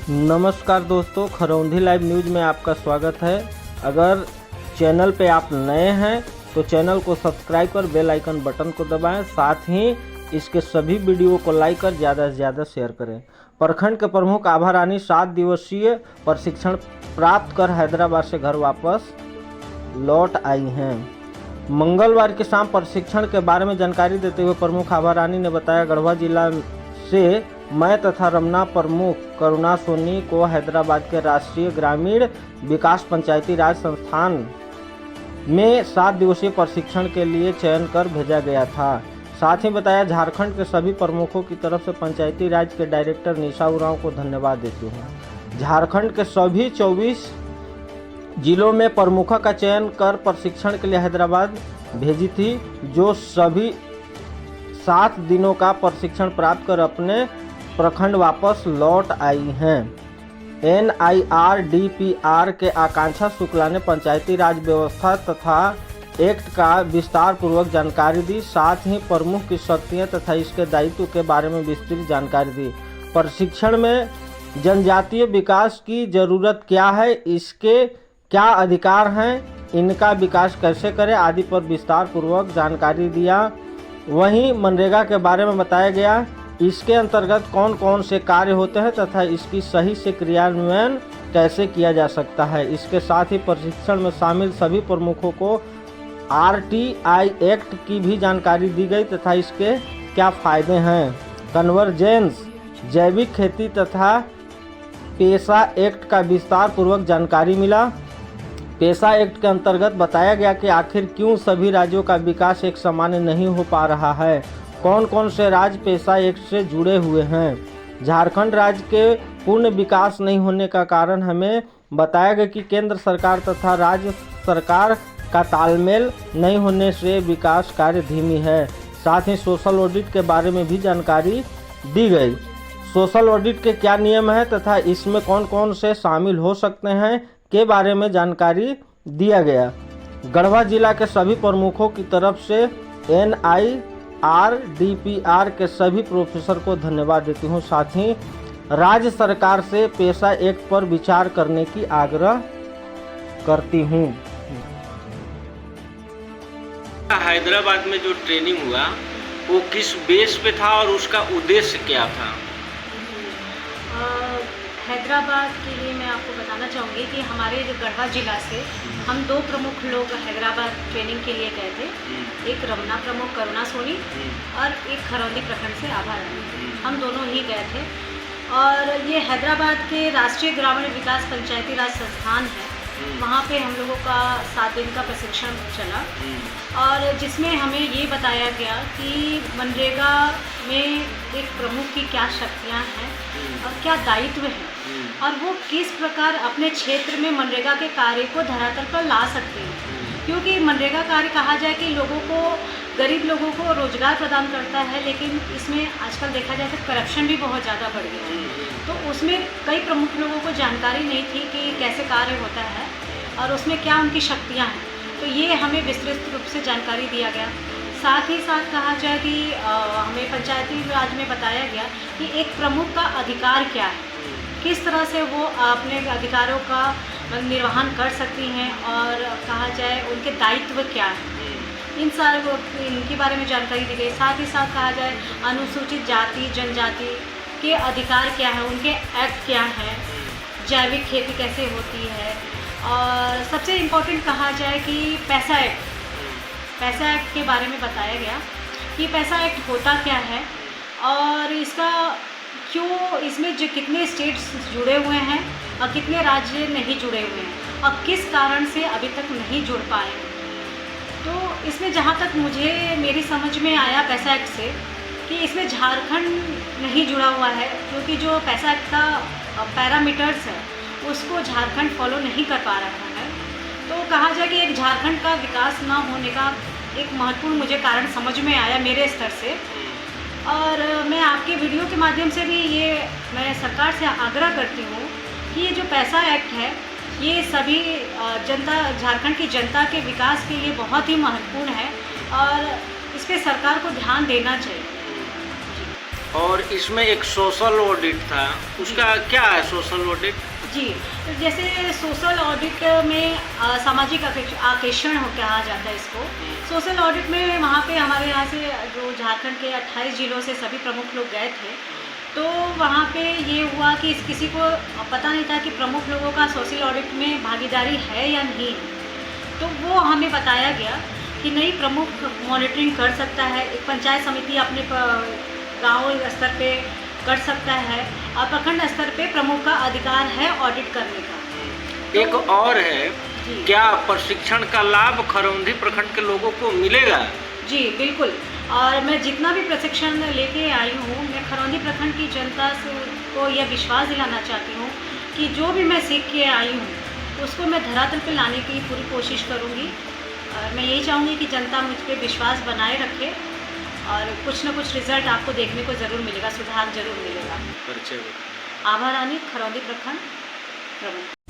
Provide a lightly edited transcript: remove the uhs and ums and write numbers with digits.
नमस्कार दोस्तों, Kharaundhi live news में आपका स्वागत है। अगर चैनल पे आप नए हैं तो चैनल को सब्सक्राइब कर बेल आइकन बटन को दबाएं। साथ ही इसके सभी वीडियो को लाइक कर ज़्यादा से ज़्यादा शेयर करें। प्रखंड के प्रमुख आभा रानी 7 दिवसीय प्रशिक्षण प्राप्त कर हैदराबाद से घर वापस लौट आई हैं। मंगलवार की शाम प्रशिक्षण के बारे में जानकारी देते हुए प्रमुख आभा रानी ने बताया, गढ़वा जिला से मैं तथा रमना प्रमुख करुणा सोनी को हैदराबाद के राष्ट्रीय ग्रामीण विकास पंचायती राज संस्थान में 7 दिवसीय प्रशिक्षण के लिए चयन कर भेजा गया था। साथ ही बताया, झारखंड के सभी प्रमुखों की तरफ से पंचायती राज के डायरेक्टर निशा उरांव को धन्यवाद देती हूँ। झारखंड के सभी 24 जिलों में प्रमुखों का चयन कर प्रशिक्षण के लिए हैदराबाद भेजी थी, जो सभी 7 दिनों का प्रशिक्षण प्राप्त कर अपने प्रखंड वापस लौट आई हैं। NIRDPR के आकांक्षा शुक्ला ने पंचायती राज व्यवस्था तथा एक्ट का विस्तार पूर्वक जानकारी दी। साथ ही प्रमुख की शक्तियां तथा इसके दायित्व के बारे में विस्तृत जानकारी दी। प्रशिक्षण में जनजातीय विकास की जरूरत क्या है, इसके क्या अधिकार हैं, इनका विकास कैसे करें आदि पर विस्तार पूर्वक जानकारी दिया। वहीं मनरेगा के बारे में बताया गया, इसके अंतर्गत कौन कौन से कार्य होते हैं तथा इसकी सही से क्रियान्वयन कैसे किया जा सकता है। इसके साथ ही प्रशिक्षण में शामिल सभी प्रमुखों को RTI एक्ट की भी जानकारी दी गई तथा इसके क्या फायदे हैं। कन्वर्जेंस, जैविक खेती तथा पेशा एक्ट का विस्तार पूर्वक जानकारी मिला। पेशा एक्ट के अंतर्गत बताया गया कि आखिर क्यों सभी राज्यों का विकास एक समान नहीं हो पा रहा है, कौन कौन से राज्य पेशा एक्ट से जुड़े हुए हैं। झारखंड राज्य के पूर्ण विकास नहीं होने का कारण हमें बताया गया कि केंद्र सरकार तथा राज्य सरकार का तालमेल नहीं होने से विकास कार्य धीमी है। साथ ही सोशल ऑडिट के बारे में भी जानकारी दी गई। सोशल ऑडिट के क्या नियम हैं तथा इसमें कौन कौन से शामिल हो सकते हैं के बारे में जानकारी दिया गया। गढ़वा जिला के सभी प्रमुखों की तरफ से NIRDPR के सभी प्रोफेसर को धन्यवाद देती हूँ। साथ ही राज्य सरकार से पेशा एक्ट पर विचार करने की आग्रह करती हूँ। हैदराबाद में जो ट्रेनिंग हुआ वो किस बेस पे था और उसका उद्देश्य क्या था? हैदराबाद के लिए मैं आपको बताना चाहूँगी कि हमारे जो गढ़वा ज़िला से हम 2 प्रमुख लोग हैदराबाद ट्रेनिंग के लिए गए थे। एक रमना प्रमुख करुणा सोनी और एक खरौंधी प्रखंड से आभा रानी, हम दोनों ही गए थे। और ये हैदराबाद के राष्ट्रीय ग्रामीण विकास पंचायती राज संस्थान है, वहाँ पे हम लोगों का 7 दिन का प्रशिक्षण चला और जिसमें हमें ये बताया गया कि मनरेगा में एक प्रमुख की क्या शक्तियाँ हैं और क्या दायित्व है और वो किस प्रकार अपने क्षेत्र में मनरेगा के कार्य को धरातल पर ला सकते हैं। क्योंकि मनरेगा कार्य कहा जाए कि लोगों को, गरीब लोगों को रोजगार प्रदान करता है, लेकिन इसमें आजकल देखा जाए तो करप्शन भी बहुत ज़्यादा बढ़ गया है। तो उसमें कई प्रमुख लोगों को जानकारी नहीं थी कि कैसे कार्य होता है और उसमें क्या उनकी शक्तियाँ हैं। तो ये हमें विस्तृत रूप से जानकारी दिया गया। साथ ही साथ कहा जाए कि हमें पंचायती राज में बताया गया कि एक प्रमुख का अधिकार क्या है, किस तरह से वो अपने अधिकारों का निर्वहन कर सकती हैं और कहा जाए उनके दायित्व क्या है, इनके बारे में जानकारी दी गई। साथ ही साथ कहा जाए अनुसूचित जाति जनजाति के अधिकार क्या है, उनके एक्ट क्या है, जैविक खेती कैसे होती है और सबसे इम्पोर्टेंट कहा जाए कि पैसा एक्ट के बारे में बताया गया कि पैसा एक्ट होता क्या है और इसका क्यों, इसमें जो कितने स्टेट्स जुड़े हुए हैं और कितने राज्य नहीं जुड़े हुए हैं और किस कारण से अभी तक नहीं जुड़ पाए। तो इसमें जहाँ तक मुझे मेरी समझ में आया पैसा एक्ट से कि इसमें झारखंड नहीं जुड़ा हुआ है, क्योंकि जो पैसा एक्ट का पैरामीटर्स है उसको झारखंड फॉलो नहीं कर पा रहा है। तो कहा जाए कि एक झारखंड का विकास ना होने का एक महत्वपूर्ण मुझे कारण समझ में आया मेरे स्तर से। और मैं आपके वीडियो के माध्यम से भी ये मैं सरकार से आग्रह करती हूँ कि ये जो पैसा एक्ट है ये सभी जनता, झारखंड की जनता के विकास के लिए बहुत ही महत्वपूर्ण है और इस पर सरकार को ध्यान देना चाहिए। और इसमें एक सोशल ऑडिट था, उसका क्या है सोशल ऑडिट? जी, तो जैसे सोशल ऑडिट में सामाजिक आकेषण हो कहा जाता है इसको। सोशल ऑडिट में वहाँ पे हमारे यहाँ से जो झारखंड के 28 जिलों से सभी प्रमुख लोग गए थे, तो वहाँ पे ये हुआ कि किसी को पता नहीं था कि प्रमुख लोगों का सोशल ऑडिट में भागीदारी है या नहीं। तो वो हमें बताया गया कि नहीं, प्रमुख मॉनिटरिंग कर सकता है, एक पंचायत समिति अपने गांव स्तर पे कर सकता है और प्रखंड स्तर पे प्रमुख का अधिकार है ऑडिट करने का। एक और है, जी, क्या प्रशिक्षण का लाभ खरौंधी प्रखंड के लोगों को मिलेगा? जी बिल्कुल। और मैं जितना भी प्रशिक्षण लेके आई हूँ, मैं खरौंधी प्रखंड की जनता को यह विश्वास दिलाना चाहती हूँ कि जो भी मैं सीख के आई हूँ उसको मैं धरातल पे लाने की पूरी कोशिश करूँगी। और मैं यही चाहूँगी कि जनता मुझ पर विश्वास बनाए रखे और कुछ ना कुछ रिजल्ट आपको देखने को ज़रूर मिलेगा, सुधार जरूर मिलेगा। परिचय। आभा रानी, खरौंधी प्रखंड प्रमुख।